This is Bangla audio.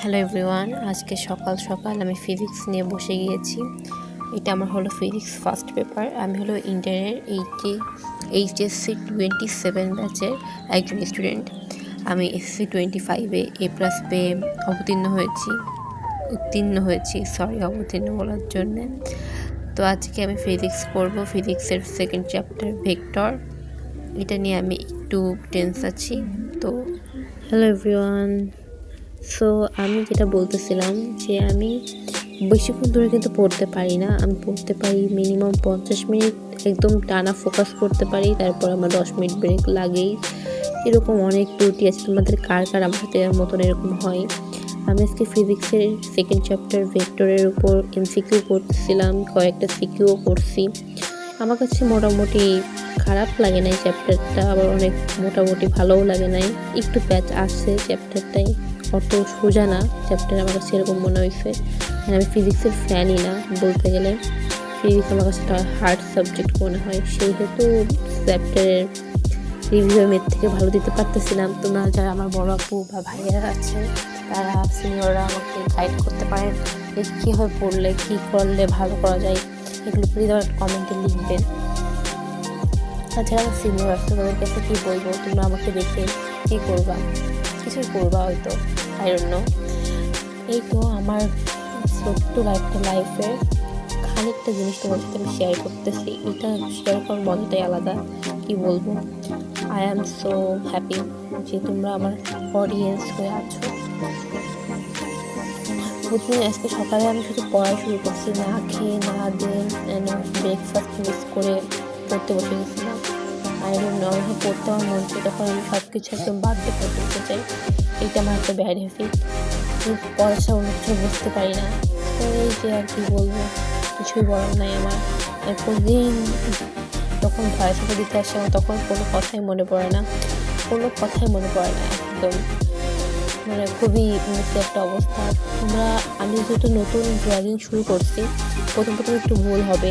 হ্যালো এভরিওয়ান, আজকে সকাল সকাল আমি ফিজিক্স নিয়ে বসে গিয়েছি। এটা আমার হলো ফিজিক্স ফার্স্ট পেপার। আমি হলো ইন্টারের এইচএসসি 27 ব্যাচের একজন স্টুডেন্ট। আমি এসএসসি 25-এ A+ পেয়ে উত্তীর্ণ হয়েছি অবতীর্ণ বলার জন্যে। তো আজকে আমি ফিজিক্স পড়ব, ফিজিক্সের সেকেন্ড চ্যাপ্টার ভেক্টর। এটা নিয়ে আমি একটু টেন্স আছি। তো হ্যালো এভরিওয়ান, আমি যেটা বলতেছিলাম যে আমি বেশিক্ষণ ধরে কিন্তু পড়তে পারি না। আমি পড়তে পারি মিনিমাম 50 মিনিট একদম টানা ফোকাস করতে পারি, তারপর আমার 10 মিনিট ব্রেক লাগেই। এরকম অনেক ত্রুটি আছে, তোমাদের কার আমার সাথে মতন এরকম হয়। আমি আজকে ফিজিক্সের সেকেন্ড চ্যাপ্টার ভেক্টরের উপর MCQ করতেছিলাম, কয়েকটা সিকিউও করছি। আমার কাছে মোটামুটি খারাপ লাগে নাই চ্যাপ্টারটা, আবার অনেক মোটামুটি ভালোও লাগে নাই। একটু প্যাচ আসছে চ্যাপ্টারটাই, অত সোজা না চ্যাপ্টার, আমার কাছে এরকম মনে হয়েছে। আমি ফিজিক্সের ফ্যানই না বলতে গেলে। ফিজিক্স আমার কাছে একটা হার্ড সাবজেক্ট মনে হয়, সেহেতু চ্যাপ্টারের রিভিউ আমি এর থেকে ভালো দিতে পারতেছিলাম। তোমরা যারা আমার বড় আপু বা ভাইয়ারা আছেন, তারা সিনিয়ররা আমাকে গাইড করতে পারেন যে কীভাবে পড়লে কী করলে ভালো করা যায়, এগুলো প্লিজ আমার কমেন্টে লিখবেন। তাছাড়া আমার সিনিয়র আছে, তাদের কাছে কী বলবো, তোমরা আমাকে দেখে কী করবা, কিছুই করবা হয়তো, আই ডোন্ট নো। এই তো আমার ছোট্ট লাইফের খানিকটা জিনিস তোমার সাথে আমি শেয়ার করতেছি। এটা শেয়ার করার মজাটাই আলাদা, কি বলবো। আই অ্যাম সো হ্যাপি যে তোমরা আমার অডিয়েন্স হয়ে আছো। প্রতিদিন আজকে সকালে আমি শুধু পড়া শুরু করছি, না খেয়ে না দিয়ে ব্রেকফাস্ট মিস করে পড়তে বসে গেছিলাম। আই ডোন্ট নো, আমি পড়তে আমার মন চাই, তখন আমি সব কিছু একদম বাদ দিয়ে পড়তে চাই। এটা আমার একটা ব্যাড হ্যাবিট। পড়াশোনা অন্য কিছু বুঝতে পারি না, তো এই যে আর কি বলবো, কিছুই বলার নাই আমার। প্রতিদিন যখন পড়াশোনা দিতে আসে আমার তখন কোনো কথাই মনে পড়ে না একদম, মানে খুবই মিসে একটা অবস্থা। আমি যেহেতু নতুন ব্লগিং শুরু করছি, প্রথম একটু ভুল হবে,